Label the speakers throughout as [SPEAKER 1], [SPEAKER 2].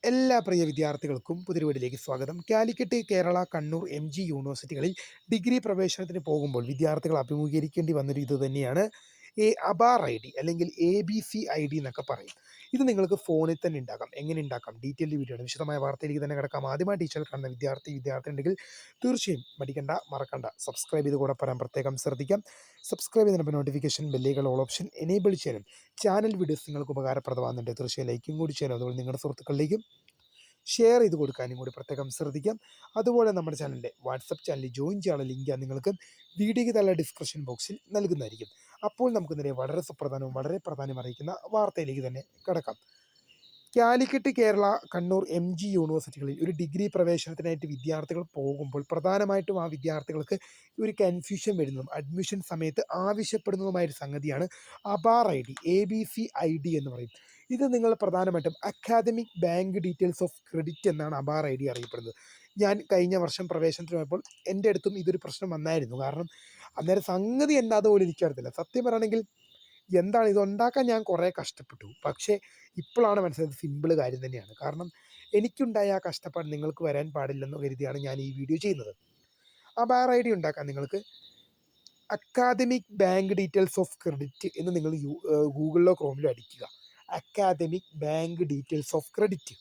[SPEAKER 1] എല്ലാ പ്രിയ വിദ്യാർത്ഥികൾക്കും പുതിയൊരു വീഡിയോയിലേക്ക് സ്വാഗതം. കാലിക്കറ്റ്, കേരള, കണ്ണൂർ, എം.ജി യൂണിവേഴ്സിറ്റികളിൽ ഡിഗ്രി പ്രവേശനത്തിന് പോകുമ്പോൾ വിദ്യാർത്ഥികൾ അഭിമുഖീകരിക്കേണ്ടി വന്നൊരു ഇത് തന്നെയാണ് അബാർ ഐ ഡി അല്ലെങ്കിൽ ABC ID എന്നൊക്കെ പറയും. ഇത് നിങ്ങൾക്ക് ഫോണിൽ തന്നെ ഉണ്ടാക്കാം. എങ്ങനെ ഉണ്ടാക്കാം? ഡീറ്റെയിൽഡ് വീഡിയോ ആണ്. വിശദമായ വാർത്തയിലേക്ക് തന്നെ കിടക്കാം. ആദ്യമായി ടീച്ചർ കാണുന്ന വിദ്യാർത്ഥി ഉണ്ടെങ്കിൽ തീർച്ചയായും മറക്കണ്ട സബ്സ്ക്രൈബ് ചെയ്ത് കൂടെ പറയാൻ പ്രത്യേകം ശ്രദ്ധിക്കാം. സബ്സ്ക്രൈബ് ചെയ്തതിനൊപ്പം നോട്ടിഫിക്കേഷൻ ബെല്ലുകൾ ഓൾ ഓപ്ഷൻ എനേബിൾ ചെയ്യാനും ചാനൽ വീഡിയോസ് നിങ്ങൾക്ക് ഉപകാരപ്രദമാകുന്നുണ്ട്. തീർച്ചയായും ലൈക്കും കൂടി ചെയ്യാനും അതുപോലെ നിങ്ങളുടെ സുഹൃത്തുക്കളിലേക്കും ഷെയർ ചെയ്ത് കൊടുക്കാനും കൂടി പ്രത്യേകം ശ്രദ്ധിക്കാം. അതുപോലെ നമ്മുടെ ചാനലിൻ്റെ വാട്സപ്പ് ചാനലിൽ ജോയിൻ ചെയ്യാനുള്ള ലിങ്ക് നിങ്ങൾക്ക് വീഡിയോയ്ക്ക് താഴെ ഡിസ്ക്രിപ്ഷൻ ബോക്സിൽ നൽകുന്നതായിരിക്കും. അപ്പോൾ നമുക്ക് നേരെ വളരെ സുപ്രധാനവും വളരെ പ്രാധാന്യം അറിയിക്കുന്ന വാർത്തയിലേക്ക് തന്നെ കിടക്കാം. കാലിക്കറ്റ്, കേരള, കണ്ണൂർ, MG യൂണിവേഴ്സിറ്റികളിൽ ഒരു ഡിഗ്രി പ്രവേശനത്തിനായിട്ട് വിദ്യാർത്ഥികൾ പോകുമ്പോൾ പ്രധാനമായിട്ടും ആ വിദ്യാർത്ഥികൾക്ക് ഒരു കൺഫ്യൂഷൻ വരുന്നതും അഡ്മിഷൻ സമയത്ത് ആവശ്യപ്പെടുന്നതുമായൊരു സംഗതിയാണ് അബാർ ID, ABC ID എന്ന് പറയും. ഇത് നിങ്ങൾ പ്രധാനമായിട്ടും academic bank details of credit എന്നാണ് അബാർ ID അറിയപ്പെടുന്നത്. ഞാൻ കഴിഞ്ഞ വർഷം പ്രവേശനത്തിന് പോയപ്പോൾ എൻ്റെ അടുത്തും ഇതൊരു പ്രശ്നം വന്നായിരുന്നു. കാരണം അന്നേരം സംഗതി എന്താണെന്ന് പോലും എനിക്കറിയത്തില്ല. സത്യം പറയുകയാണെങ്കിൽ എന്താണ് ഇതുണ്ടാക്കാൻ ഞാൻ കുറേ കഷ്ടപ്പെട്ടു. പക്ഷേ ഇപ്പോഴാണ് മനസ്സിലായത് സിമ്പിൾ കാര്യം തന്നെയാണ്. കാരണം എനിക്കുണ്ടായ ആ കഷ്ടപ്പാട് നിങ്ങൾക്ക് വരാൻ പാടില്ലെന്ന് കരുതിയാണ് ഞാൻ ഈ വീഡിയോ ചെയ്യുന്നത്. അബാർ ID ഉണ്ടാക്കാൻ നിങ്ങൾക്ക് academic bank details of credit എന്ന് നിങ്ങൾ ഗൂഗിളിലോ ക്രോമിലോ അടിക്കുക. Academic bank details of credit.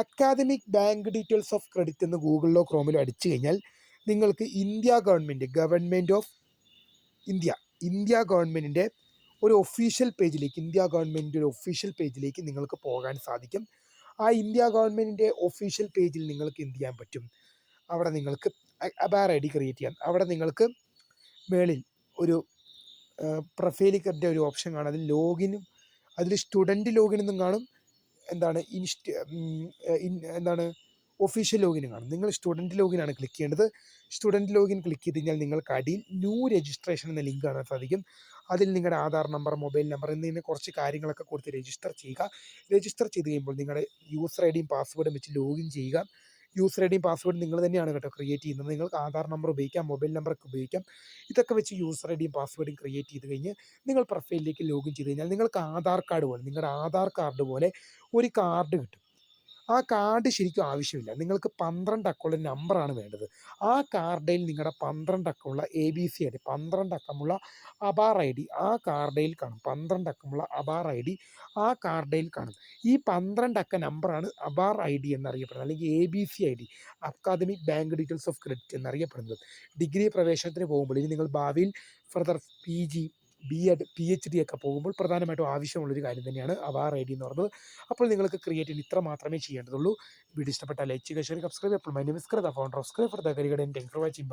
[SPEAKER 1] Academic bank details of credit എന്ന് ഗൂഗിളിലോ ക്രോമിലോ അടിച്ചു കഴിഞ്ഞാൽ നിങ്ങൾക്ക് ഗവൺമെൻറ് ഓഫ് ഇന്ത്യ ഗവൺമെൻറ്റിൻ്റെ ഒരു ഒഫീഷ്യൽ പേജിലേക്ക് നിങ്ങൾക്ക് പോകാൻ സാധിക്കും. ആ ഇന്ത്യ ഗവൺമെൻറ്റിൻ്റെ ഒഫീഷ്യൽ പേജിൽ നിങ്ങൾക്ക് എന്ത് ചെയ്യാൻ പറ്റും? അവിടെ നിങ്ങൾക്ക് അബാർ ID ക്രിയേറ്റ് ചെയ്യാം. അവിടെ നിങ്ങൾക്ക് മേളിൽ ഒരു പ്രൊഫൈലിൻ്റെ ഒരു ഓപ്ഷൻ കാണും. അതിൽ സ്റ്റുഡൻറ്റ് ലോഗിൻ എന്നും കാണും. ഒഫീഷ്യൽ ലോഗിൻ കാണും. നിങ്ങൾ സ്റ്റുഡൻറ്റ് ലോഗിനാണ് ക്ലിക്ക് ചെയ്യേണ്ടത്. സ്റ്റുഡൻറ്റ് ലോഗിൻ ക്ലിക്ക് ചെയ്ത് കഴിഞ്ഞാൽ നിങ്ങൾക്ക് അടിയിൽ ന്യൂ രജിസ്ട്രേഷൻ എന്ന ലിങ്ക് കാണാൻ സാധിക്കും. അതിൽ നിങ്ങളുടെ ആധാർ നമ്പർ, മൊബൈൽ നമ്പർ എന്നിങ്ങനെ കുറച്ച് കാര്യങ്ങളൊക്കെ കൊടുത്ത് രജിസ്റ്റർ ചെയ്യുക. രജിസ്റ്റർ ചെയ്ത് കഴിയുമ്പോൾ നിങ്ങളുടെ യൂസർ ID യും പാസ്വേഡും വെച്ച് ലോഗിൻ ചെയ്യുക. യൂസർ ID യും പാസ്വേഡും നിങ്ങൾ തന്നെയാണ് കേട്ടോ ക്രിയേറ്റ് ചെയ്യുന്നത്. നിങ്ങൾക്ക് ആധാർ നമ്പർ ഉപയോഗിക്കാം, മൊബൈൽ നമ്പറൊക്കെ ഉപയോഗിക്കാം. ഇതൊക്കെ വെച്ച് യൂസർ ID യും പാസ്വേഡും ക്രിയേറ്റ് ചെയ്ത് കഴിഞ്ഞ് നിങ്ങൾ പ്രൊഫൈലിലേക്ക് ലോഗിൻ ചെയ്ത് കഴിഞ്ഞാൽ നിങ്ങൾക്ക് നിങ്ങളുടെ ആധാർ കാർഡ് പോലെ ഒരു കാർഡ് കിട്ടും. ആ കാർഡ് ശരിക്കും ആവശ്യമില്ല. നിങ്ങൾക്ക് 12 അക്കമുള്ള നമ്പറാണ് വേണ്ടത്. ആ കാർഡിൽ നിങ്ങളുടെ 12 അക്കമുള്ള ABC ID, 12 അക്കമുള്ള അബാർ ID ആ കാർഡിൽ കാണും. 12 അക്കമുള്ള അബാർ ID ആ കാർഡിൽ കാണും. ഈ 12 അക്ക നമ്പറാണ് അബാർ ID എന്നറിയപ്പെടുന്നത്, അല്ലെങ്കിൽ ABC ID, academic bank details of credit എന്നറിയപ്പെടുന്നത്. ഡിഗ്രി പ്രവേശനത്തിന് പോകുമ്പോൾ ഇനി നിങ്ങൾ ഭാവിയിൽ ഫർദർ PG, B.Ed, PhD ഒക്കെ പോകുമ്പോൾ പ്രധാനമായിട്ടും ആവശ്യമുള്ളൊരു കാര്യം തന്നെയാണ് അബാർ ID എന്ന് പറയുന്നത്. അപ്പോൾ നിങ്ങൾക്ക് ക്രിയേറ്റ് ചെയ്യാൻ ഇത്ര മാത്രമേ ചെയ്യേണ്ടതുള്ളൂ. വീഡിയോ ഇഷ്ടപ്പെട്ടാൽ ലൈക്ക് ചെയ്യുക, ഷെയർ, സബ്സ്ക്രൈബ്. അപ്പോൾ my name is Kritha, founder of Scribe for the career and thanks for watching. By.